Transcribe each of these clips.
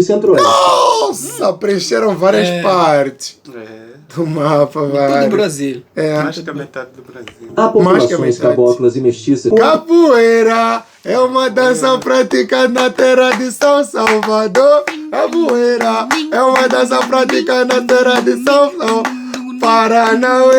Centro-Oeste. Nossa, preencheram várias partes do mapa, vai. Todo o Brasil. Mais que a metade do Brasil. Há populações caboclas e mestiças. Capoeira é uma dança praticada na terra de São Salvador. Capoeira é uma dança praticada na terra de São Salvador. Paranauê,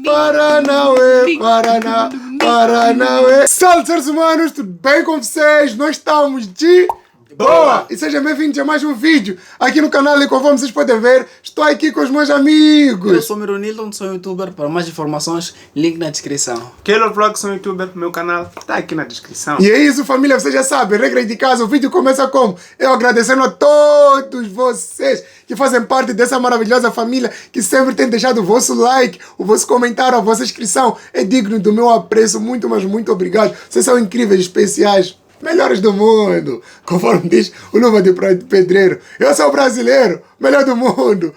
Paranauê, Paraná, Paranauê. Salve, seres humanos, tudo bem com vocês? Nós estamos de boa! E sejam bem-vindos a mais um vídeo aqui no canal. E conforme vocês podem ver, estou aqui com os meus amigos. Eu sou o Mironilton, sou youtuber. Para mais informações, link na descrição. Keylor Vlog, sou youtuber, meu canal está aqui na descrição. E é isso, família, vocês já sabem, regra de casa, o vídeo começa como? Eu agradecendo a todos vocês que fazem parte dessa maravilhosa família, que sempre tem deixado o vosso like, o vosso comentário, a vossa inscrição. É digno do meu apreço, muito, mas muito obrigado. Vocês são incríveis, especiais, melhores do mundo, conforme diz o Luva de Pedreiro. Eu sou brasileiro, melhor do mundo.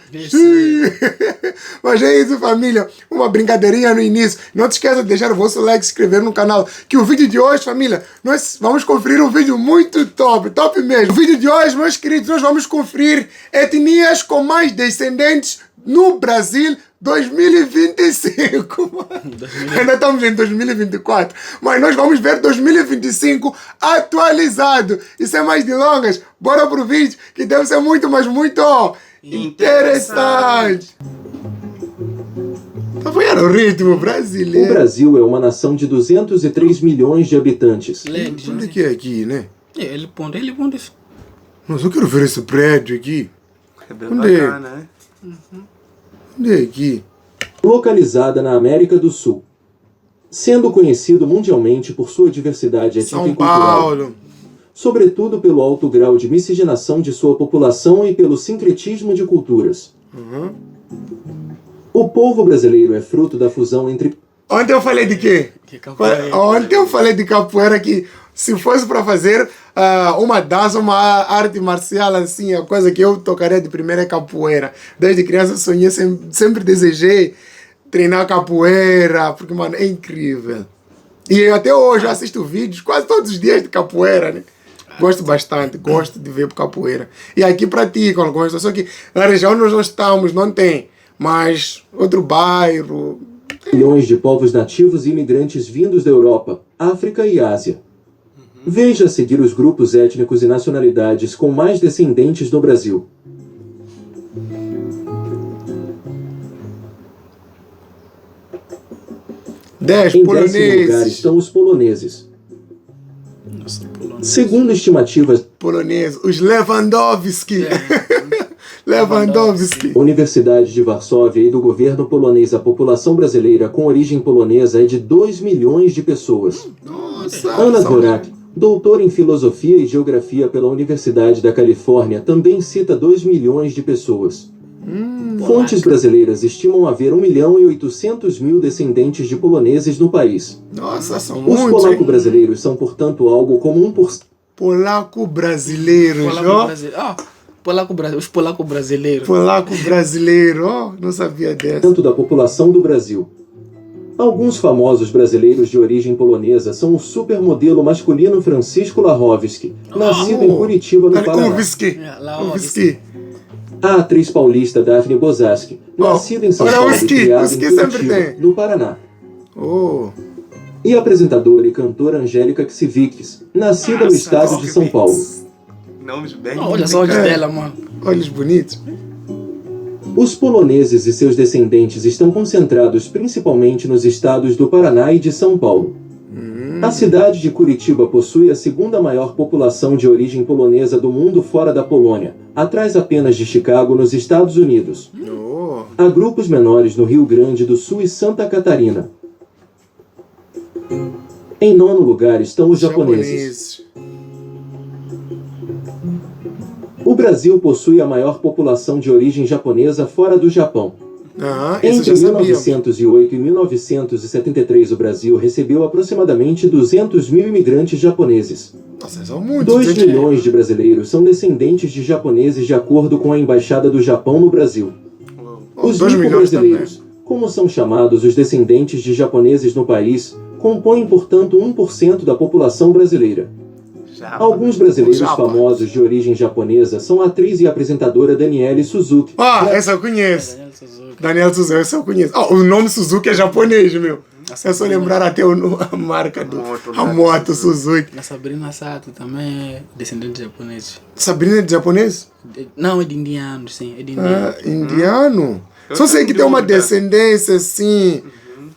Mas é isso, família, uma brincadeirinha no início. Não te esqueça de deixar o vosso like, se inscrever no canal, que o vídeo de hoje, família, nós vamos conferir um vídeo muito top, top mesmo. O vídeo de hoje, meus queridos, nós vamos conferir etnias com mais descendentes no Brasil 2025, mano. Ainda estamos em 2024, mas nós vamos ver 2025 atualizado. E sem mais delongas, bora pro vídeo que deve ser muito, mas muito interessante. Tá vendo o ritmo brasileiro? O Brasil é uma nação de 203 milhões de habitantes. Onde que é aqui, né? Ele ponde. Nossa, eu quero ver esse prédio aqui. É bem Onde é? bacana, né? Onde é aqui? Localizada na América do Sul, sendo conhecido mundialmente por sua diversidade étnica São e cultural, Paulo. sobretudo pelo alto grau de miscigenação de sua população e pelo sincretismo de culturas. O povo brasileiro é fruto da fusão entre... Ontem eu falei de quê? Ontem eu falei de capoeira, que se fosse para fazer uma dança, uma arte marcial assim, a coisa que eu tocaria de primeira é capoeira. Desde criança sonhei, sempre desejei treinar capoeira, porque, mano, é incrível. E até hoje eu assisto vídeos quase todos os dias de capoeira, né? Gosto bastante, gosto de ver capoeira. E aqui praticam algumas, só que na região onde nós estamos não tem, mas outro bairro... milhões de povos nativos e imigrantes vindos da Europa, África e Ásia. Veja a seguir os grupos étnicos e nacionalidades com mais descendentes no Brasil. Em 10º lugar estão os poloneses. Segundo estimativas... Polonês, os Lewandowski. Lewandowski. Universidade de Varsóvia e do governo polonês, a população brasileira com origem polonesa é de 2 milhões de pessoas. Nossa, Ana Dvorak, doutora em Filosofia e Geografia pela Universidade da Califórnia, também cita 2 milhões de pessoas. Fontes brasileiras estimam haver 1.800.000 descendentes de poloneses no país. Nossa, são Os muitos, polaco-brasileiros são, portanto, algo como 1%. Polaco-brasileiros, ó. Os polaco-brasileiros. Polaco-brasileiro, ó. Não sabia dessa. Tanto da população do Brasil. Alguns famosos brasileiros de origem polonesa são o supermodelo masculino Francisco Larrowski, nascido em Curitiba, no Paraná. Larrowski. A atriz paulista Daphne Bozaski, nascida em São Paulo e criada em Curitiba, no Paraná. E a apresentadora e cantora Angélica Ksivics, nascida no estado de São Paulo. Nomes bem Olha só os olhos dela, mano. Olhos bonitos. Os poloneses e seus descendentes estão concentrados principalmente nos estados do Paraná e de São Paulo. A cidade de Curitiba possui a segunda maior população de origem polonesa do mundo fora da Polônia, atrás apenas de Chicago, nos Estados Unidos. Há grupos menores no Rio Grande do Sul e Santa Catarina. Em 9º lugar estão os japoneses. O Brasil possui a maior população de origem japonesa fora do Japão. Entre 1908 e 1973, o Brasil recebeu aproximadamente 200.000 imigrantes japoneses. Nossa, são muitos. 2 milhões de brasileiros são descendentes de japoneses, de acordo com a Embaixada do Japão no Brasil. Os nipo-brasileiros, como são chamados os descendentes de japoneses no país, compõem, portanto, 1% da população brasileira. Japa. Alguns brasileiros Japa. famosos de origem japonesa são a atriz e apresentadora Daniele Suzuki. Ah, essa eu conheço. Daniel Suzuki. Daniel Suzuki, essa eu conheço. Ah, o nome Suzuki é japonês, meu. É só lembrar até a marca a moto Suzuki. A Sabrina Sato também é descendente de japonês. Sabrina é de japonês? Não, é de indianos, sim. É de indianos. Ah, indiano. Eu Só sei tenho que tem uma dúvida. descendência assim.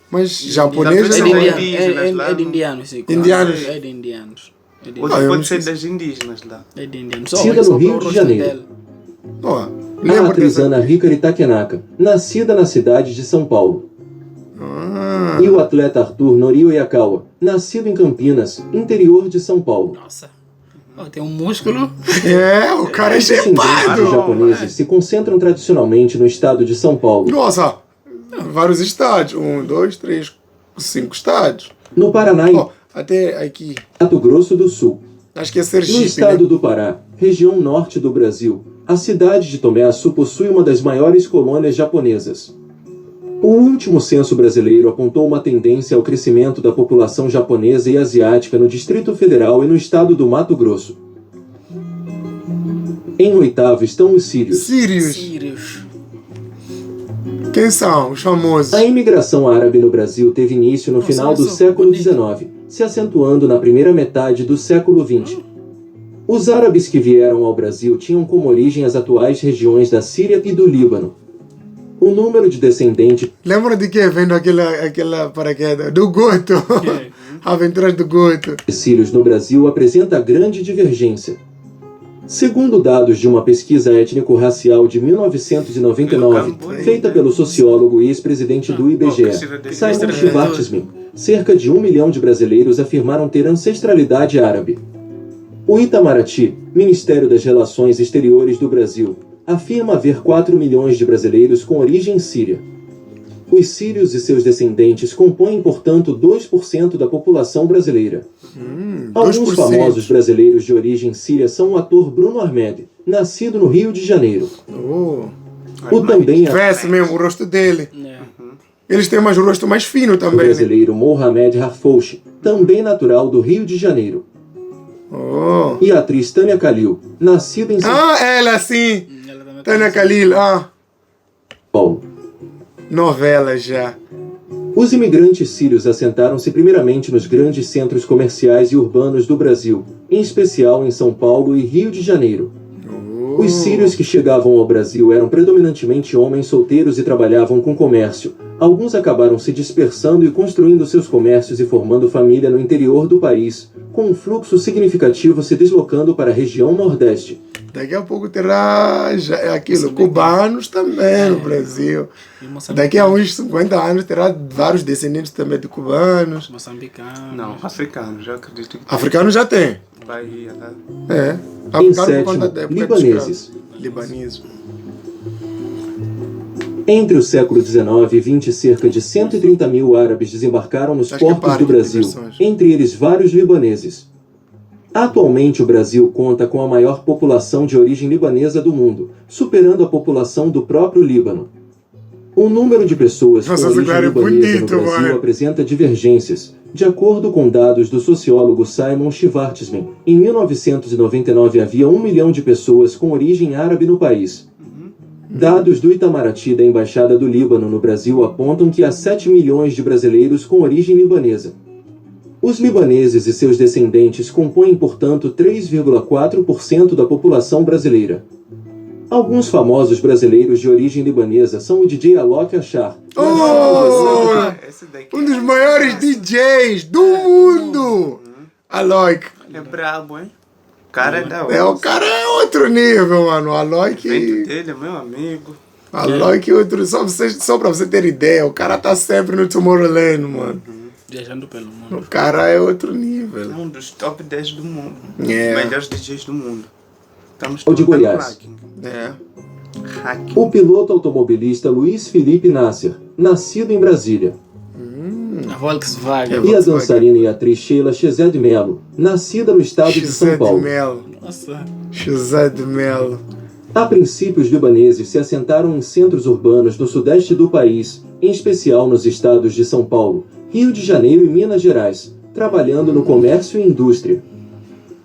Mas japonês São É não de é. indianos. indígenas lá, É de não? indianos, sim. Indianos. É de indianos. É de, Outro eu pode não ser sei. das indígenas lá. é de indianos. Nascida Só no para Rio o de rosto Janeiro. dela. Ó, A lembro atriz dessa. Ana Hikari Takenaka, nascida na cidade de São Paulo. Ah, E o atleta Arthur Norio Yakawa, nascido em Campinas, interior de São Paulo. Nossa. Oh, tem um músculo. é, o cara é Os descendentes chepado. dos japoneses se concentram tradicionalmente no estado de São Paulo. Nossa, vários estádios. 1, 2, 3, 5 estádios. No Paraná e Ó, até aqui. Mato Grosso do Sul. Acho que é No Sergipe, estado né? do Pará, região norte do Brasil, a cidade de Tomé Açu possui uma das maiores colônias japonesas. O último censo brasileiro apontou uma tendência ao crescimento da população japonesa e asiática no Distrito Federal e no estado do Mato Grosso. Em oitavo estão os sírios. Sírios. Sírios. Quem são os famosos? A imigração árabe no Brasil teve início no final do século XIX, se acentuando na primeira metade do século XX. Os árabes que vieram ao Brasil tinham como origem as atuais regiões da Síria e do Líbano. O número de descendentes Lembra de que? Vendo aquela paraquedas? Do Goto. Aventuras do Goto. sírios no Brasil apresenta grande divergência. Segundo dados de uma pesquisa étnico-racial de 1999, feita pelo sociólogo e ex-presidente do IBGE, Simon Schwartzman, cerca de 1 milhão de brasileiros afirmaram ter ancestralidade árabe. O Itamaraty, Ministério das Relações Exteriores do Brasil, afirma haver 4 milhões de brasileiros com origem síria. Os sírios e seus descendentes compõem, portanto, 2% da população brasileira. Alguns 2%. famosos brasileiros de origem síria são o ator Bruno Armed, nascido no Rio de Janeiro. Oh. O também Veste mesmo o rosto dele. É. Eles têm mais o rosto mais fino o também, né? brasileiro Mohamed Harfouch, também natural do Rio de Janeiro. Oh. E a atriz Tânia Kalil, nascida em São Ah, ela sim. Ela também Tânia Kalil. Ah, Paulo. novela já. Os imigrantes sírios assentaram-se primeiramente nos grandes centros comerciais e urbanos do Brasil, em especial em São Paulo e Rio de Janeiro. Os sírios que chegavam ao Brasil eram predominantemente homens solteiros e trabalhavam com comércio. Alguns acabaram se dispersando e construindo seus comércios e formando família no interior do país, com um fluxo significativo se deslocando para a região Nordeste. Daqui a pouco terá já aquilo, cubanos também no Brasil. E Moçambique- Daqui a uns 50 anos terá vários descendentes também de cubanos. Moçambicano. Não, africanos, já acredito que Africanos já tem. Bahia, tá? É. Em Africano por sétimo, conta da época dos libaneses. escravos. Libaneses. Entre o século XIX e XX, cerca de 130 mil árabes desembarcaram nos Acho que é portos parque do de Brasil, diversões. entre eles vários libaneses. Atualmente, o Brasil conta com a maior população de origem libanesa do mundo, superando a população do próprio Líbano. O número de pessoas com Nossa, esse origem cara é libanesa no bonito, Brasil mano. apresenta divergências. De acordo com dados do sociólogo Simon Schwartzman, em 1999 havia 1 milhão de pessoas com origem árabe no país. Dados do Itamaraty da Embaixada do Líbano no Brasil apontam que há 7 milhões de brasileiros com origem libanesa. Os libaneses e seus descendentes compõem, portanto, 3,4% da população brasileira. Alguns famosos brasileiros de origem libanesa são o DJ Alok Ashar, Oh! Esse daqui Um dos maiores DJs do mundo! Alok. é brabo, hein? O cara é da hora. É, o cara é outro nível, mano. O Alok. evento dele é meu amigo. Alok é outro. Só pra você ter ideia, o cara tá sempre no Tomorrowland, mano. Viajando pelo mundo. O cara é outro É nível. um dos top 10 do mundo. É. Melhores DJs do mundo. Estamos O de trocando Goiás. hacking. É. Hacking. o piloto automobilista Luiz Felipe Nasser, nascido em Brasília, A Volkswagen. e a Volkswagen. dançarina e atriz Sheila Chezé de Mello, nascida no estado de José São de Paulo. Melo. Nossa. José de Melo. A princípio, os libaneses se assentaram em centros urbanos no sudeste do país, em especial nos estados de São Paulo, Rio de Janeiro e Minas Gerais, trabalhando no comércio e indústria.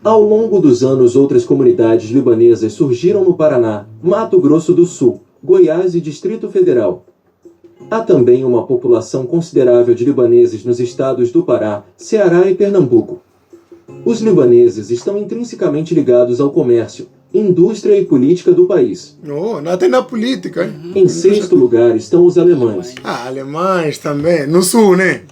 Ao longo dos anos, outras comunidades libanesas surgiram no Paraná, Mato Grosso do Sul, Goiás e Distrito Federal. Há também uma população considerável de libaneses nos estados do Pará, Ceará e Pernambuco. Os libaneses estão intrinsecamente ligados ao comércio, indústria e política do país. Até na política, hein? Em sexto lugar estão os alemães. Alemães também. No sul, né?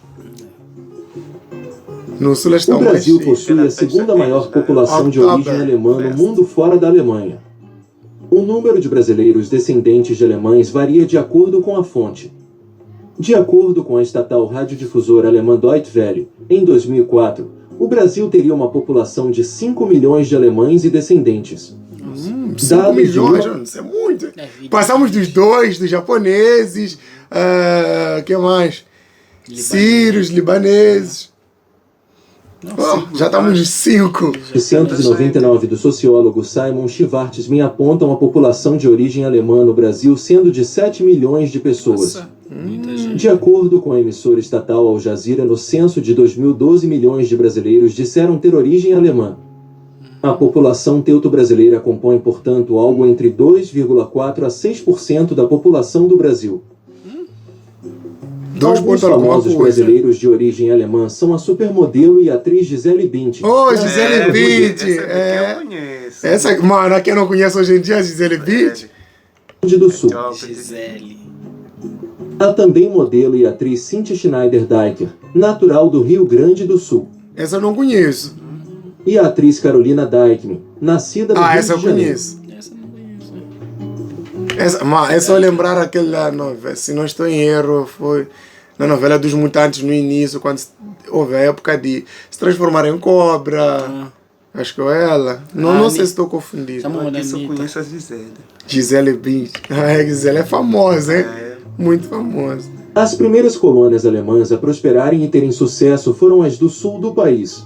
No sul estão O Brasil mais... possui a segunda maior população de origem alemã no mundo fora da Alemanha. O número de brasileiros descendentes de alemães varia de acordo com a fonte. De acordo com a estatal radiodifusora alemã Deutsche Welle, em 2004, o Brasil teria uma população de 5 milhões de alemães e descendentes. 5 milhões, isso é muito. Passamos dos japoneses, que mais? Sírios, libaneses. Já estamos nos 5. 1999 do sociólogo Simon Schwartzman apontam a população de origem alemã no Brasil sendo de 7 milhões de pessoas. De acordo com a emissora estatal Al Jazeera, no censo de 2012, milhões de brasileiros disseram ter origem alemã. A população teuto-brasileira compõe, portanto, algo entre 2,4% a 6% da população do Brasil. Alguns famosos brasileiros de origem alemã são a supermodelo e atriz Gisele Bündchen. Gisele Bündchen! Essa, mano, quem não conhece hoje em dia a Gisele Bündchen? Do Sul. Gisele. Há também modelo e atriz Cynthia Schneider-Deiker, natural do Rio Grande do Sul. Essa eu não conheço. E a atriz Carolina Deichmann, nascida no Rio essa eu de Janeiro. conheço. É só lembrar aquela novela, se não estou em erro, foi na novela dos Mutantes no início, quando houve a época de se transformar em cobra. Acho que é ela. Não sei se estou confundindo. Eu só conheço a Gisele. Gisele Bündchen. Gisele é famosa, hein? Muito famosa. As primeiras colônias alemãs a prosperarem e terem sucesso foram as do sul do país.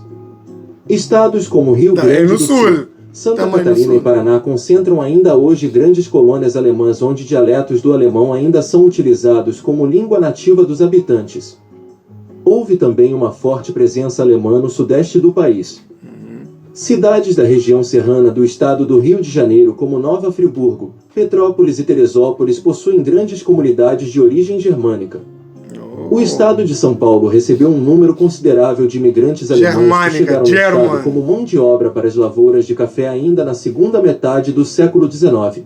Estados como Rio Grande do Sul, Santa Catarina e Paraná concentram ainda hoje grandes colônias alemãs onde dialetos do alemão ainda são utilizados como língua nativa dos habitantes. Houve também uma forte presença alemã no sudeste do país. Cidades da região serrana do estado do Rio de Janeiro, como Nova Friburgo, Petrópolis e Teresópolis, possuem grandes comunidades de origem germânica. O estado de São Paulo recebeu um número considerável de imigrantes alemães que chegaram no estado como mão de obra para as lavouras de café ainda na segunda metade do século XIX.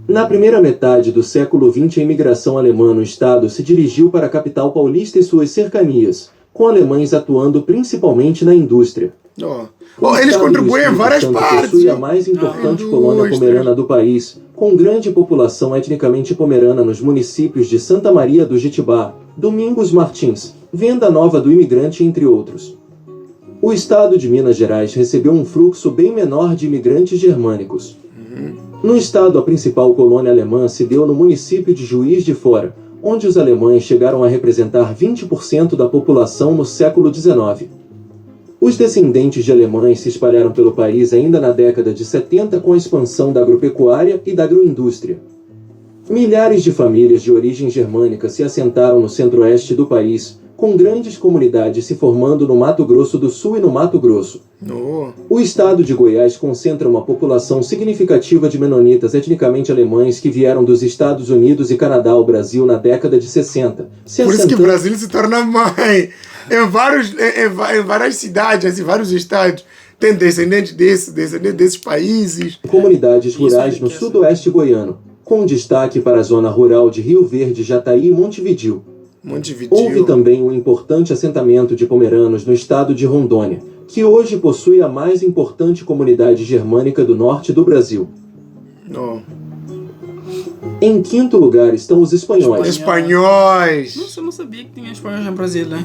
Na primeira metade do século XX, a imigração alemã no estado se dirigiu para a capital paulista e suas cercanias, com alemães atuando principalmente na indústria. Eles contribuem em várias partes. Possui a mais importante colônia pomerana do país, com grande população etnicamente pomerana nos municípios de Santa Maria do Jetibá, Domingos Martins, Venda Nova do Imigrante, entre outros. O estado de Minas Gerais recebeu um fluxo bem menor de imigrantes germânicos. No estado, a principal colônia alemã se deu no município de Juiz de Fora, onde os alemães chegaram a representar 20% da população no século XIX. Os descendentes de alemães se espalharam pelo país ainda na década de 70 com a expansão da agropecuária e da agroindústria. Milhares de famílias de origem germânica se assentaram no centro-oeste do país, com grandes comunidades se formando no Mato Grosso do Sul e no Mato Grosso. O estado de Goiás concentra uma população significativa de menonitas etnicamente alemães que vieram dos Estados Unidos e Canadá ao Brasil na década de 60. Por isso que o Brasil se torna mãe. Em várias cidades, em vários estados, tem descendentes desses países. Comunidades rurais no sudoeste goiano, com destaque para a zona rural de Rio Verde, Jataí e Montevidéu. Houve também um importante assentamento de pomeranos no estado de Rondônia, que hoje possui a mais importante comunidade germânica do norte do Brasil. Em quinto lugar estão os espanhóis. Nossa, eu não sabia que tinha espanhóis no Brasil, né?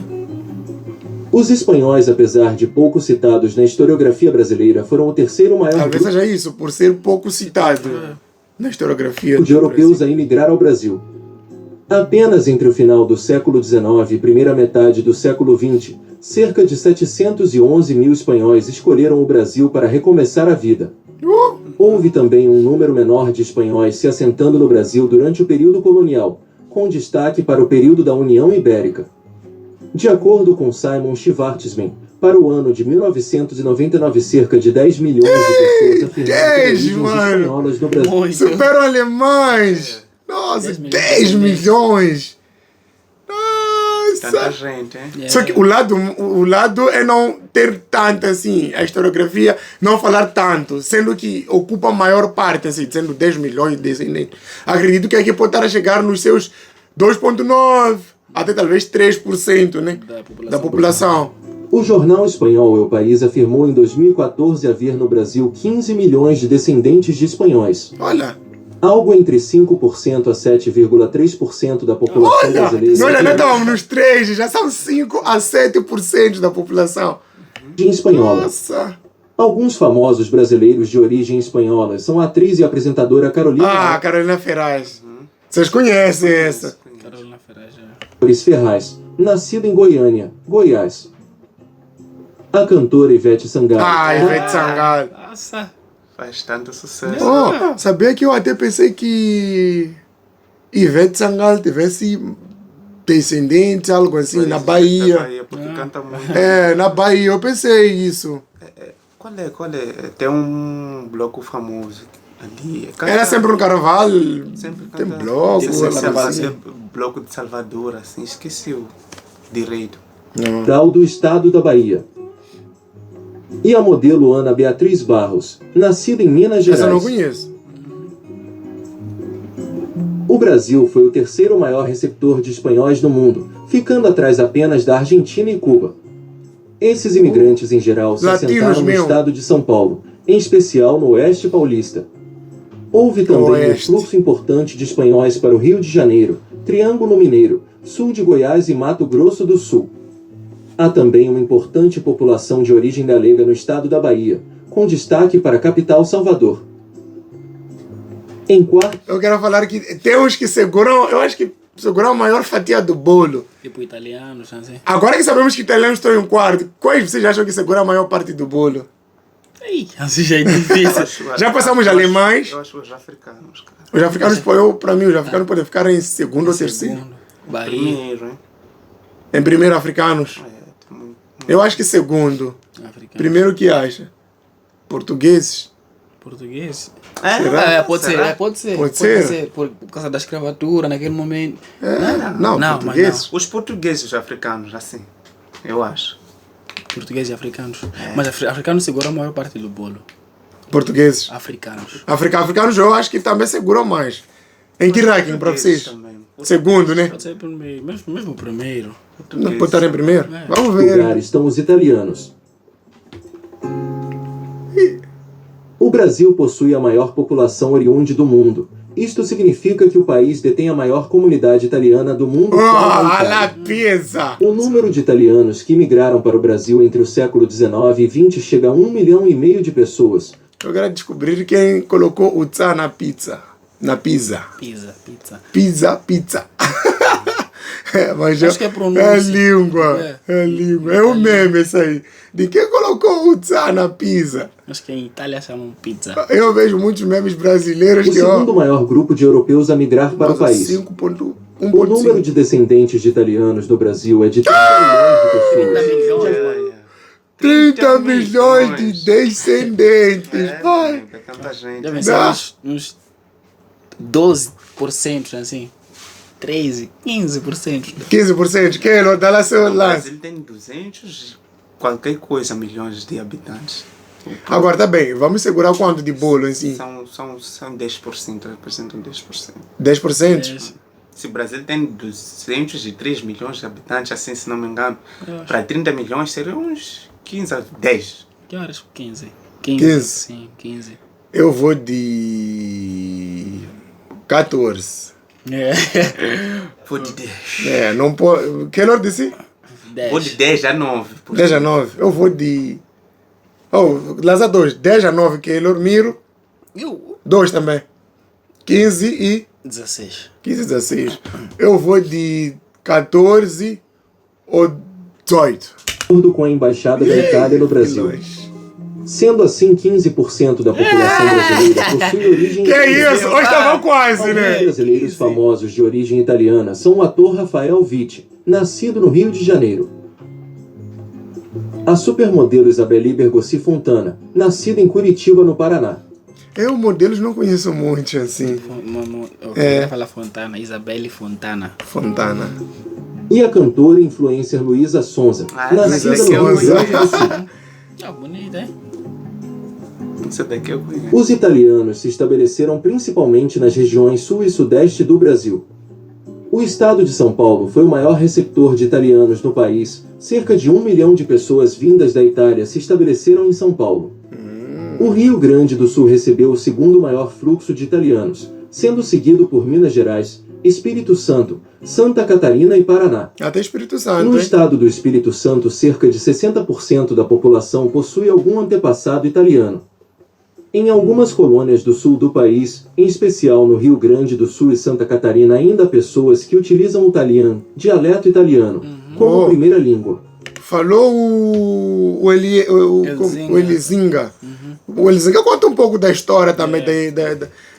Os espanhóis, apesar de pouco citados na historiografia brasileira, foram o terceiro maior Talvez seja isso, por ser pouco citado na historiografia de europeus a imigrar ao Brasil. Apenas entre o final do século XIX e primeira metade do século XX, cerca de 711 mil espanhóis escolheram o Brasil para recomeçar a vida. Houve também um número menor de espanhóis se assentando no Brasil durante o período colonial, com destaque para o período da União Ibérica. De acordo com Simon Schwartzman, Para o ano de 1999, cerca de 10 milhões de pessoas afirmaram ter origens espanholas no Brasil. Muito. Superam alemães! Nossa, 10 milhões! Tanta Nossa! gente, hein? Yeah. Só que o lado é não ter tanta, assim, a historiografia, não falar tanto, sendo que ocupa a maior parte, assim, sendo 10 milhões de descendentes. Acredito que aqui pode estar a chegar nos seus 2,9%, até talvez 3%, né? Da população. O jornal espanhol El País afirmou em 2014 haver no Brasil 15 milhões de descendentes de espanhóis. Olha! Algo entre 5% a 7,3% da população Olha! brasileira Nós ainda estamos nos 3, já são 5 a 7% da população. de espanhola. Nossa! Alguns famosos brasileiros de origem espanhola são a atriz e apresentadora Carolina Ah, Carolina Ferraz. Vocês conhecem essa? Carolina Ferraz. Álvares Ferraz, nascida em Goiânia, Goiás. A cantora Ivete Sangalo. Ah, Ivete Sangalo. Nossa. Faz tanto sucesso. Oh, sabia que eu até pensei que Ivete Sangalo tivesse descendentes, algo assim, na Bahia. Porque canta muito. É, na Bahia, eu pensei isso. Qual é? Tem um bloco famoso ali. Era sempre no carnaval, Sempre tem canta. bloco, Esse algo assim. bloco de Salvador, assim, esqueci o direito. Capital do estado da Bahia. E a modelo Ana Beatriz Barros, nascida em Minas Essa eu não Gerais. conheço. O Brasil foi o terceiro maior receptor de espanhóis no mundo, ficando atrás apenas da Argentina e Cuba. Esses imigrantes, em geral, se Latinos assentaram no mesmo. estado de São Paulo, em especial no Oeste Paulista. Houve também um Oeste. fluxo importante de espanhóis para o Rio de Janeiro, Triângulo Mineiro, sul de Goiás e Mato Grosso do Sul. Há também uma importante população de origem galega no estado da Bahia, com destaque para a capital Salvador. Em quarto, Eu quero falar que tem uns que seguram, eu acho que seguram a maior fatia do bolo. Tipo italianos, assim. Agora que sabemos que italianos estão em um quarto, quais vocês acham que seguram a maior parte do bolo? Ei, assim já é difícil. Já passamos alemães. Eu acho os africanos, cara. Os africanos, para mim, os africanos podem ficar em segundo ou terceiro. Segundo. Bahia. Primeiro, hein? Em primeiro, africanos. Tem muito. Eu acho que segundo. Africano. Primeiro, o que acha? Portugueses. Português. Será? É, pode ser, Será? pode ser. Pode ser? Por causa da escravatura naquele momento. Não, não, portugueses. Os portugueses africanos, assim, eu acho. Portugueses e africanos. Mas africanos seguram a maior parte do bolo. Portugueses. Africanos. Africanos eu acho que também seguram mais. Em que ranking para Portugueses vocês? também. Segundo, né? Pode ser primeiro, mesmo o primeiro. Não Portugueses. pode estar em primeiro? É. Vamos ver. lugar estão os italianos. O Brasil possui a maior população oriunda do mundo. Isto significa que o país detém a maior comunidade italiana do mundo. fora da Oh, Itália. la pizza! O número de italianos que migraram para o Brasil entre o século XIX e XX chega a 1,5 milhão de pessoas. Eu quero descobrir quem colocou o tsa na pizza. Na pizza. Pizza. Pizza. É, mas Acho que é pronúncia. É língua. É língua. É um meme isso aí. De quem colocou o tsa na pizza? Acho que em Itália chamam pizza. Eu vejo muitos memes brasileiros O que, segundo maior grupo de europeus a migrar para o país. 5.1. O número de descendentes de italianos no Brasil é de 30 milhões de pessoas. 30 milhões de descendentes. Vai. É tanta gente. Devem ser uns 12%, assim. 13%, 15%. 15%. Quem? Dá lá seu O lance. Brasil tem 200, qualquer coisa, milhões de habitantes. Agora tá bem. Vamos segurar quanto de bolo assim? São 10%, representam 10%. 10%? Se o Brasil tem 203 milhões de habitantes, assim, se não me engano, para 30 milhões seriam uns 15 a 10. Que horas? 15. 15. Sim, 15. Eu vou de 14. É. Vou de 10. É, não pode. Que hora disse? 10. Vou de 10 a 9. 10 a 9. Eu vou de. Oh, Laza 2. 10 a 9 que eu miro. Eu? 2 também. 15 e. 16. 15 e 16. Eu vou de 14 ou 18. De acordo com a Embaixada da Itália no Brasil. Sendo assim, 15% da população brasileira possui origem Que italiana. isso? Hoje tava quase, Alguns né? brasileiros famosos de origem italiana são o ator Rafael Witt, nascido no Rio de Janeiro. A supermodelo Isabelle Bergossi Fontana, nascida em Curitiba, no Paraná. Eu, modelos, não conheço muito, assim. Eu queria falar Fontana, Isabelle Fontana. Fontana. E a cantora e influencer Luísa Sonza, nascida Luísa no Rio Sonza. Grande do Sul. Bonita, hein? Isso daqui eu conheço. Os italianos se estabeleceram principalmente nas regiões sul e sudeste do Brasil. O estado de São Paulo foi o maior receptor de italianos no país. Cerca de 1 milhão de pessoas vindas da Itália se estabeleceram em São Paulo. O Rio Grande do Sul recebeu o segundo maior fluxo de italianos, sendo seguido por Minas Gerais, Espírito Santo, Santa Catarina e Paraná. Até Espírito Santo, No hein? estado do Espírito Santo, cerca de 60% da população possui algum antepassado italiano. Em algumas colônias do sul do país, em especial no Rio Grande do Sul e Santa Catarina, ainda há pessoas que utilizam o italiano, dialeto italiano, como primeira língua. Falou o Elizinga. O Elizinga conta um pouco da história também,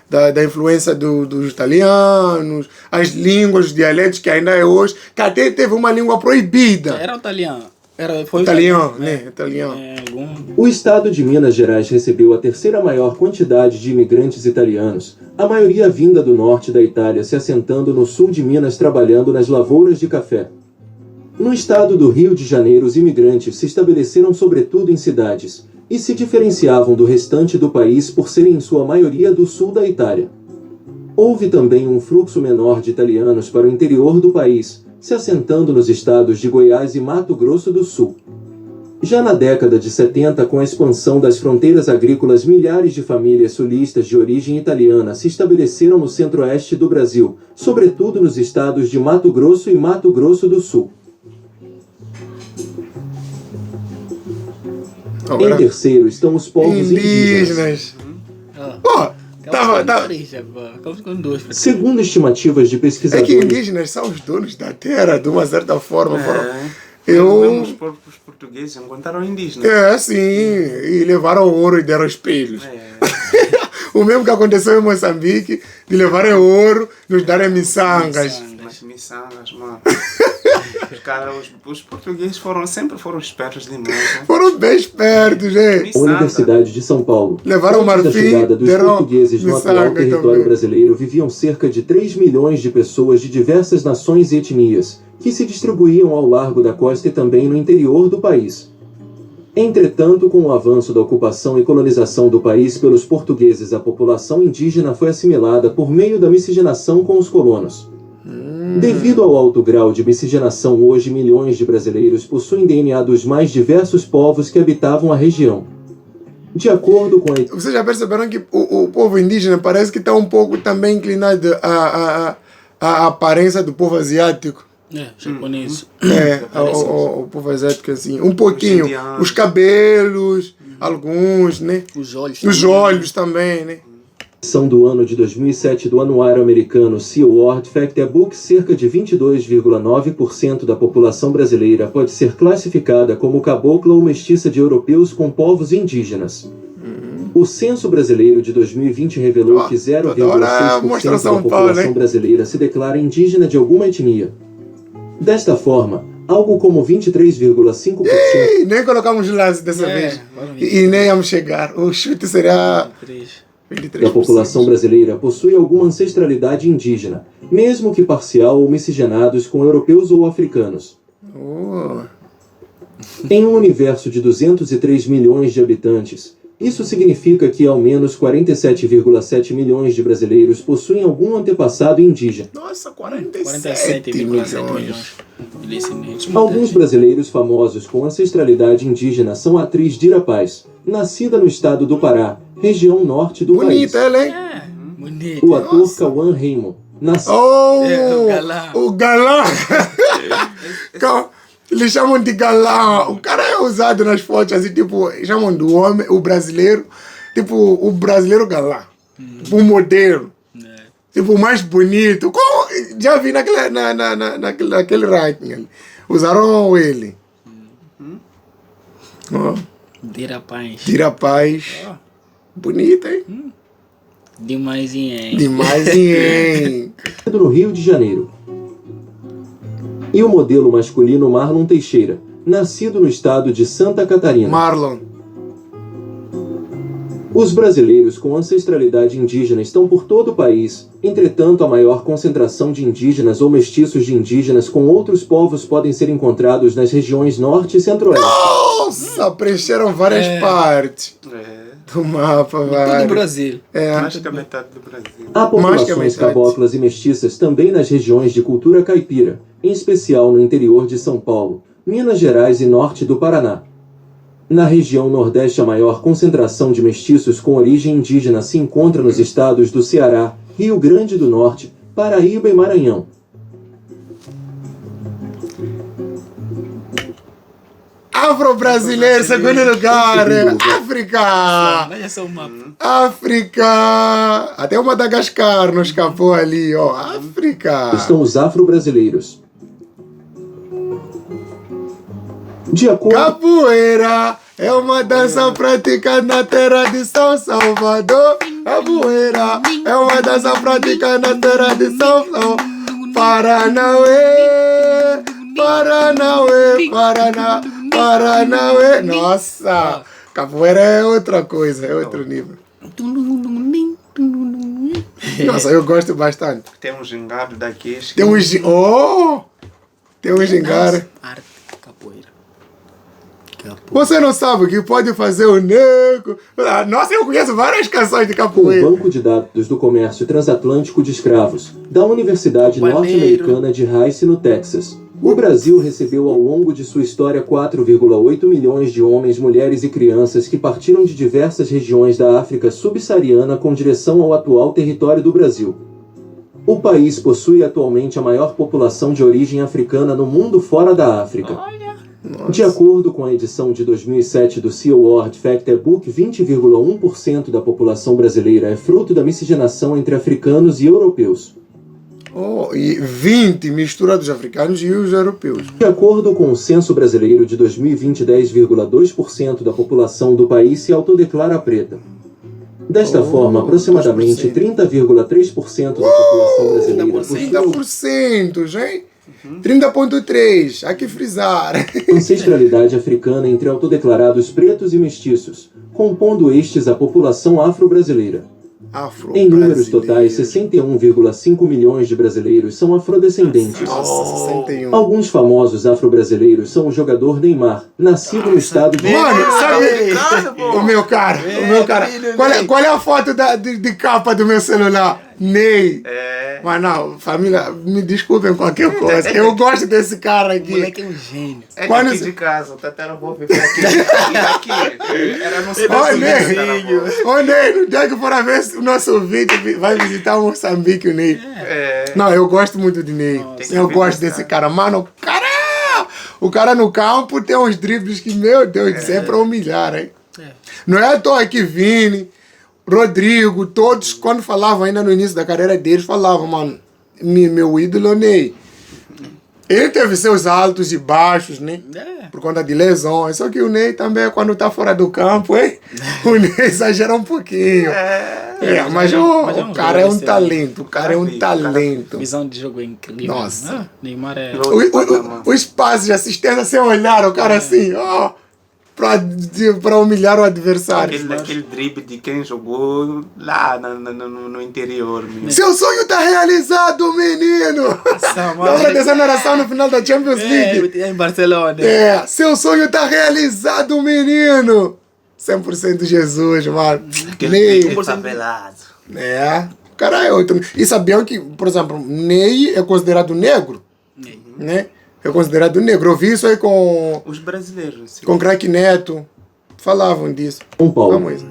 da influência dos italianos, as línguas, os dialetos que ainda é hoje, que até teve uma língua proibida. Era italiano. Foi Italiano, né? Italiano. O estado de Minas Gerais recebeu a terceira maior quantidade de imigrantes italianos, a maioria vinda do norte da Itália, se assentando no sul de Minas trabalhando nas lavouras de café. No estado do Rio de Janeiro, os imigrantes se estabeleceram sobretudo em cidades, e se diferenciavam do restante do país por serem em sua maioria do sul da Itália. Houve também um fluxo menor de italianos para o interior do país, se assentando nos estados de Goiás e Mato Grosso do Sul. Já na década de 70, com a expansão das fronteiras agrícolas, milhares de famílias sulistas de origem italiana se estabeleceram no centro-oeste do Brasil, sobretudo nos estados de Mato Grosso e Mato Grosso do Sul. Em terceiro estão os povos indígenas. Pô, Segundo estimativas de é pesquisadores... que indígenas são os donos da terra, de uma certa forma. Os próprios portugueses encontraram indígenas. Sim, e levaram ouro e deram espelhos. O mesmo que aconteceu em Moçambique, de levarem ouro, nos darem miçangas. Mas miçangas, mano. Cara, os portugueses sempre foram espertos demais. Né? Foram bem espertos, hein? A Universidade de São Paulo. Levaram Antes da marfim, chegada dos deram portugueses no atual miçanga território também. brasileiro, viviam cerca de 3 milhões de pessoas de diversas nações e etnias, que se distribuíam ao largo da costa e também no interior do país. Entretanto, com o avanço da ocupação e colonização do país pelos portugueses, a população indígena foi assimilada por meio da miscigenação com os colonos. Devido ao alto grau de miscigenação, hoje milhões de brasileiros possuem DNA dos mais diversos povos que habitavam a região. De acordo com a... Vocês já perceberam que o povo indígena parece que está um pouco também inclinado à aparência do povo asiático? Japonês. O povo asiático assim, um pouquinho. Os cabelos, alguns, né? Os olhos também, né? do ano de 2007 do anuário americano Sea World Factbook, cerca de 22,9% da população brasileira pode ser classificada como cabocla ou mestiça de europeus com povos indígenas. O censo brasileiro de 2020 revelou que 0,6% da população brasileira se declara indígena de alguma etnia. Desta forma, algo como 23,5%... Nem colocamos lance dessa vez. E nem íamos chegar. O chute seria... 23%. Da população brasileira possui alguma ancestralidade indígena, mesmo que parcial ou miscigenados com europeus ou africanos. Em um universo de 203 milhões de habitantes, isso significa que ao menos 47,7 milhões de brasileiros possuem algum antepassado indígena. Nossa, 47,7 milhões. Alguns brasileiros famosos com ancestralidade indígena são a atriz Dira Paz, nascida no estado do Pará, região norte do país. Bonita ela, hein? Bonito. O ator Cauã Raymond, nascido... O galã! Eles chamam de galã. O cara é usado nas fotos, assim, tipo, chamam do homem, o brasileiro, tipo, o brasileiro galã. Tipo, o modelo. Tipo, o mais bonito. Já vi naquele ranking ali. Usaram ele. Dira Paz. Bonita, hein? Demaisinho. no Rio de Janeiro. E o modelo masculino Marlon Teixeira, nascido no estado de Santa Catarina. Marlon. Os brasileiros com ancestralidade indígena estão por todo o país. Entretanto, a maior concentração de indígenas ou mestiços de indígenas com outros povos podem ser encontrados nas regiões norte e centro-oeste. Nossa, preencheram várias partes do mapa, Todo o velho. Brasil. Mais que a metade do Brasil. Há populações caboclas e mestiças também nas regiões de cultura caipira, em especial no interior de São Paulo, Minas Gerais e norte do Paraná. Na região Nordeste, a maior concentração de mestiços com origem indígena se encontra nos estados do Ceará, Rio Grande do Norte, Paraíba e Maranhão. Afro-brasileiro, segundo lugar. África. Olha só o mapa. África. Até o Madagascar não escapou ali, ó. África. Estão os afro-brasileiros. De acordo... Capoeira é uma dança praticada na terra de São Salvador. Capoeira é uma dança praticada na terra de São Salvador. Paranauê, Paranauê, Paraná, Paranauê. Nossa, capoeira é outra coisa, é outro nível. Nossa, eu gosto bastante. Tem um gingado daqui. Tem um gingado. Arte, capoeira. Você não sabe o que pode fazer o nego. Nossa, eu conheço várias canções de O capoeira. Banco de Dados do Comércio Transatlântico de Escravos, da Universidade Norte-Americana de Rice, no Texas. O Brasil recebeu ao longo de sua história 4,8 milhões de homens, mulheres e crianças que partiram de diversas regiões da África subsaariana com direção ao atual território do Brasil. O país possui atualmente a maior população de origem africana no mundo fora da África. De acordo com a edição de 2007 do Sea World Factor Book, 20,1% da população brasileira é fruto da miscigenação entre africanos e europeus. E 20 mistura dos africanos e os europeus. De acordo com o Censo Brasileiro de 2020, 10,2% da população do país se autodeclara preta. Desta forma, aproximadamente 30,3% da população brasileira possui 30%, gente. 30,3%. Há que frisar. ancestralidade africana entre autodeclarados pretos e mestiços, compondo estes a população afro-brasileira. Em números totais, 61,5 milhões de brasileiros são afrodescendentes. Nossa, 61. Alguns famosos afro-brasileiros são o jogador Neymar, nascido no estado de... Mano, sabe o meu cara? Qual é a foto de capa do meu celular? Ney. Mas não, família, me desculpem qualquer coisa. Eu gosto desse cara O aqui. moleque é um gênio. É Quando daqui se- de casa, o Tataravô veio aqui. Era no Ô, Ney, ô, Ney, no dia que for a ver o nosso vídeo, vai visitar o Moçambique, o Ney. Não, eu gosto muito de Ney. Eu gosto desse cara. Mano, o cara no campo tem uns dribles que, meu Deus, isso é pra humilhar, hein? Não é à toa que Vini, Rodrigo, todos, quando falavam ainda no início da carreira deles, falavam, mano, meu ídolo é o Ney. Ele teve seus altos e baixos, né? Por conta de lesões. Só que o Ney também, quando tá fora do campo, hein? O Ney exagera um pouquinho. Mas o cara é um talento. O cara é um talento. Visão de jogo é incrível. Nossa. Neymar é... O espaço de assistência sem olhar, o cara assim, ó. Pra humilhar o adversário. Aquele drible de quem jogou lá no interior. Mesmo. Seu sonho tá realizado, menino! Lembra dessa narração no final da Champions League? Em Barcelona. Seu sonho tá realizado, menino! 100% Jesus, mano. Aquele favelado. O cara é outro. E sabiam que, por exemplo, Ney é considerado negro? Né? É considerado negro. Eu vi isso aí com Os brasileiros. Sim. com Crack Neto. Falavam disso. São Paulo. Vamos.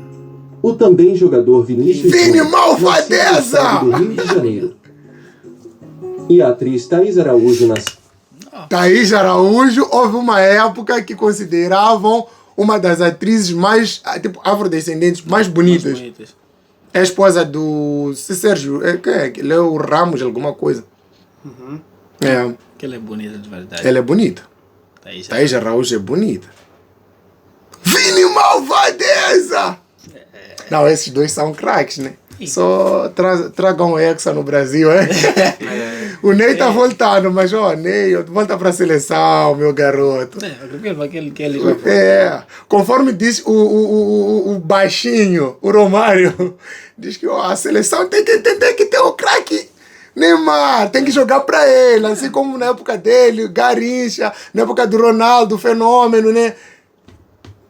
O também jogador Vinícius Vini Júnior, Malvadeza! nascido no estado do Rio de Janeiro. E a atriz Thaís Araújo nasceu Thaís Araújo, houve uma época que consideravam uma das atrizes mais, tipo, afrodescendentes mais bonitas. É a esposa do Sérgio. Ele é o Ramos, alguma coisa. Que ela é bonita de verdade. Ela é bonita. Thaís Araújo é bonita. Vini Malvadeza! Não, esses dois são craques, né? Só tragam o Hexa no Brasil, é? O Ney tá voltando, mas ó, Ney, volta pra seleção, meu garoto. Conforme diz o baixinho, o Romário, diz que ó, a seleção tem que entender que tem o craque Neymar, tem que jogar pra ele, assim como na época dele, Garrincha, na época do Ronaldo, Fenômeno, né?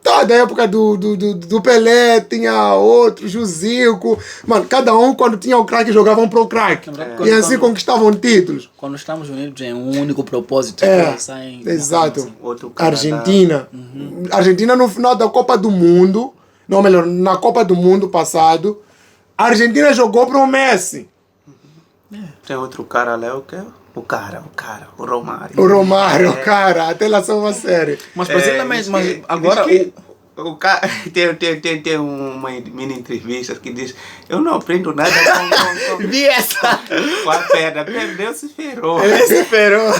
Toda a época do Pelé, tinha outro, Juzico. Mano, cada um, quando tinha o craque, jogavam pro craque. E assim conquistavam títulos. Quando estamos unidos em um único propósito. Exato. Outro Argentina. Argentina, no final da Copa do Mundo, não, melhor, na Copa do Mundo passado, a Argentina jogou pro Messi. Tem outro cara lá, o Romário. O Romário, cara, até lá são uma série. Mas precisamente, mas agora... O cara tem uma mini entrevista que diz: eu não aprendo nada Vi essa! com a perna. Perdeu, se ferrou. Ele se ferrou.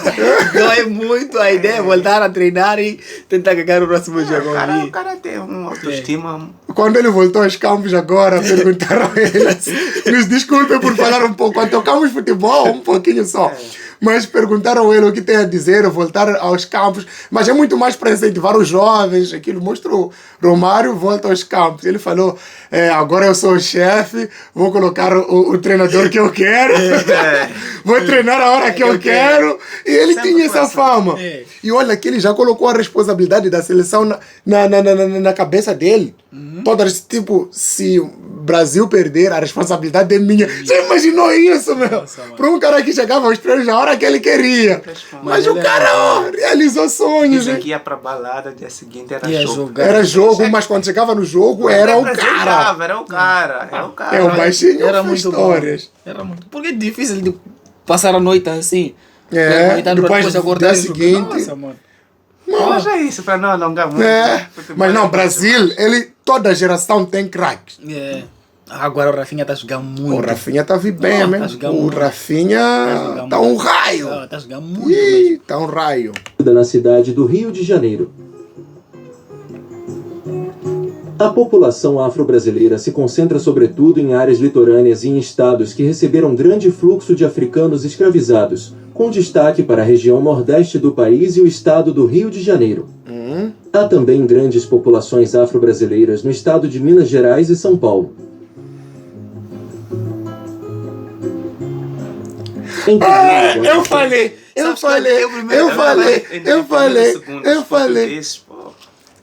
Dói muito a ideia, voltar a treinar e tentar ganhar o próximo jogo. O cara tem uma autoestima. Quando ele voltou aos campos agora, perguntaram a ele assim, nos desculpem por falar um pouco, quando tocamos futebol, um pouquinho só. Mas perguntaram a ele o que tem a dizer, voltar aos campos. Mas é muito mais para incentivar os jovens. Aquilo mostrou. Romário volta aos campos. Ele falou, agora eu sou o chefe, vou colocar o treinador que eu quero. Vou treinar a hora que eu quero. E ele tinha essa fama. E olha que ele já colocou a responsabilidade da seleção na cabeça dele. Todas, tipo, se o Brasil perder, a responsabilidade é minha. Você imaginou isso, meu? Para um cara que chegava aos treinos na hora que ele queria. Mas o cara realizou sonhos. Dizem que ia pra balada, dia seguinte era jogo. Era jogo, mas quando chegava no jogo, era o cara. Era o cara. É, o baixinho era muito histórias. Bom. Era muito. Porque é difícil de passar a noite assim. Depois do dia seguinte. Nossa, mano. Mas é isso, para não alongar muito. Mas não, Brasil, toda geração tem craques. Agora o Rafinha tá jogando muito. O Rafinha tá bem, né? O Rafinha tá um raio. Tá jogando muito mesmo. Tá um raio. Na cidade do Rio de Janeiro. A população afro-brasileira se concentra sobretudo em áreas litorâneas e em estados que receberam grande fluxo de africanos escravizados, com destaque para a região nordeste do país e o estado do Rio de Janeiro. Há também grandes populações afro-brasileiras no estado de Minas Gerais e São Paulo. Eu falei.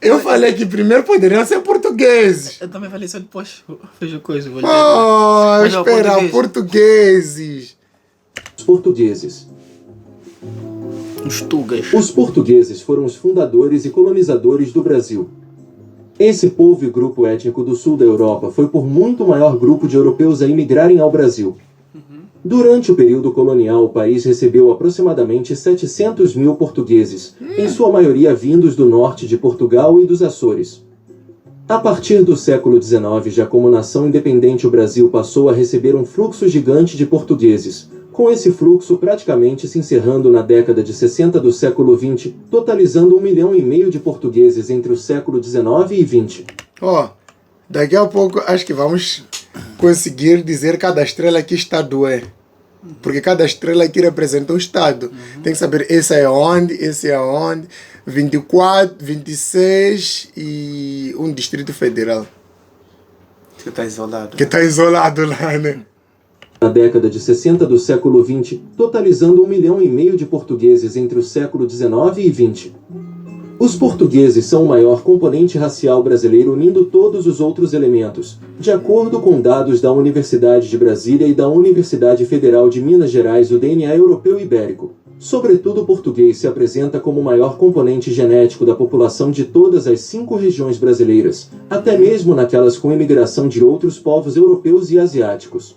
Eu falei que primeiro poderiam ser portugueses. Eu também falei só depois. Fez coisa. Espera, portugueses. Os portugueses. Os tugas. Os portugueses foram os fundadores e colonizadores do Brasil. Esse povo e grupo étnico do sul da Europa foi por muito o maior grupo de europeus a imigrarem ao Brasil. Durante o período colonial, o país recebeu aproximadamente 700 mil portugueses, em sua maioria vindos do norte de Portugal e dos Açores. A partir do século XIX, já como nação independente, o Brasil passou a receber um fluxo gigante de portugueses, com esse fluxo praticamente se encerrando na década de 60 do século XX, totalizando 1,5 milhão de portugueses entre o século XIX e XX. Daqui a pouco acho que vamos conseguir dizer cada estrela que estado é. Porque cada estrela aqui representa um estado. Tem que saber esse é onde, 24, 26 e um Distrito Federal. Que está isolado. Que está isolado lá, né? Na década de 60 do século XX, totalizando 1,5 milhão de portugueses entre o século XIX e XX. Os portugueses são o maior componente racial brasileiro, unindo todos os outros elementos, de acordo com dados da Universidade de Brasília e da Universidade Federal de Minas Gerais, o DNA europeu ibérico. Sobretudo, o português se apresenta como o maior componente genético da população de todas as 5 regiões brasileiras, até mesmo naquelas com imigração de outros povos europeus e asiáticos.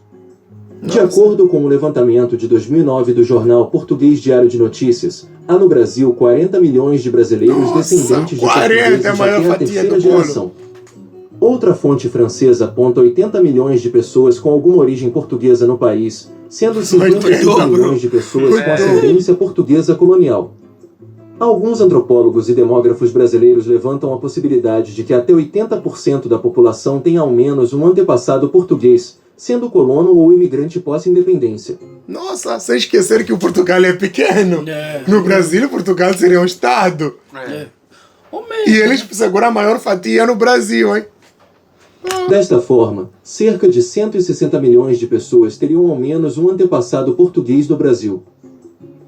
De acordo com o levantamento de 2009 do jornal português Diário de Notícias, há no Brasil 40 milhões de brasileiros descendentes de portugueses até a terceira geração. Outra fonte francesa aponta 80 milhões de pessoas com alguma origem portuguesa no país, sendo 55 milhões de pessoas com ascendência portuguesa colonial. Alguns antropólogos e demógrafos brasileiros levantam a possibilidade de que até 80% da população tenha ao menos um antepassado português, sendo colono ou imigrante pós-independência. Nossa, sem esquecer que o Portugal é pequeno. No Brasil, Portugal seria um estado. E eles seguram a maior fatia no Brasil, hein? Desta forma, cerca de 160 milhões de pessoas teriam ao menos um antepassado português do Brasil.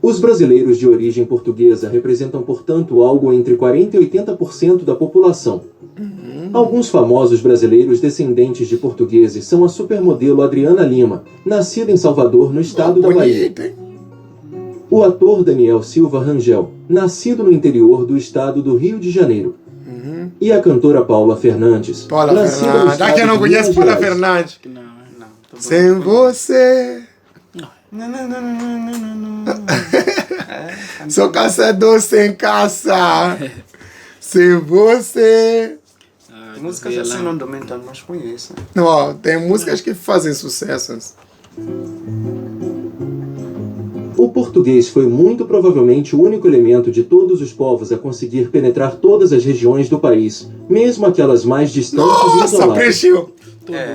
Os brasileiros de origem portuguesa representam, portanto, algo entre 40% e 80% da população. Alguns famosos brasileiros descendentes de portugueses são a supermodelo Adriana Lima, nascida em Salvador, no estado da Bahia. O ator Daniel Silva Rangel, nascido no interior do estado do Rio de Janeiro. E a cantora Paula Fernandes, Paula nascida no Fernandes. estado Quem não de conhece Minas Paula Gerais. Fernandes? Não, Não, Sem você, sou caçador sem caça. Sem você. músicas assim não domínio, mas conheço. Ó, tem músicas que fazem sucesso. O português foi muito provavelmente o único elemento de todos os povos a conseguir penetrar todas as regiões do país, mesmo aquelas mais distantes e Nossa, isoladas. preencheu.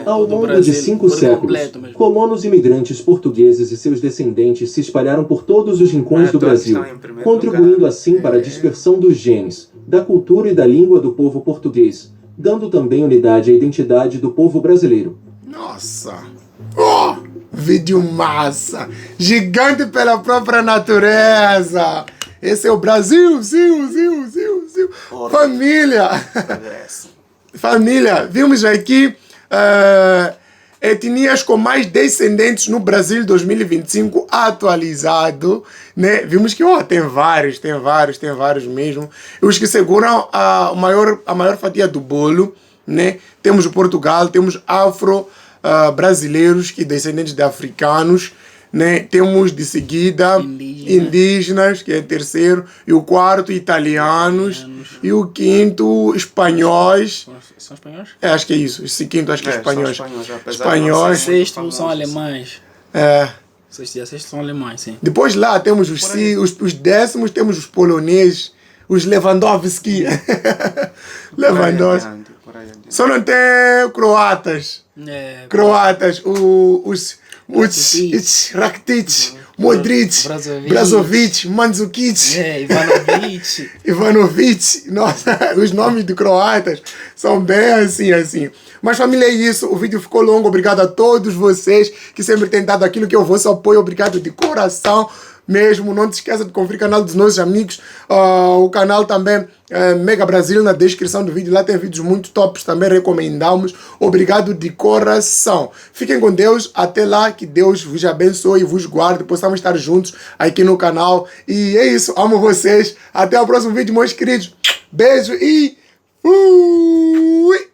Ao longo de 5 séculos, colonos imigrantes portugueses e seus descendentes se espalharam por todos os rincões do todos Brasil, estão em primeiro contribuindo lugar. assim para a dispersão dos genes, da cultura e da língua do povo português, dando também unidade à identidade do povo brasileiro. Nossa. Oh, vídeo massa. Gigante pela própria natureza. Esse é o Brasil. Zil. Família. Família, vimos aqui etnias com mais descendentes no Brasil 2025 atualizado, né? Vimos que tem vários mesmo. Os que seguram a maior fatia do bolo, né? Temos o Portugal, temos brasileiros que descendentes de africanos, né? Temos de seguida indígenas, que é o terceiro, e o quarto italianos, e o quinto espanhóis. São espanhóis? Acho que é isso. Esse quinto acho que é espanhóis. Espanhóis. O sexto são alemães. Sexto e a sexto são alemães, sim. Depois lá temos os décimos, temos os poloneses, os Lewandowski. Lewandowski. Só não tem croatas. Croatas, os Rakitic, Modric, Brazovic, Mandzukic, Ivanovic. Nossa, os nomes de croatas são bem assim. Mas família, é isso. O vídeo ficou longo. Obrigado a todos vocês que sempre têm dado aquilo que é o vosso apoio. Obrigado de coração mesmo. Não te esqueça de conferir o canal dos nossos amigos. O canal também Mega Brasil na descrição do vídeo. Lá tem vídeos muito tops, também recomendamos. Obrigado de coração. Fiquem com Deus. Até lá, que Deus vos abençoe e vos guarde. Possamos estar juntos aqui no canal. E é isso. Amo vocês. Até o próximo vídeo, meus queridos. Beijo e fui!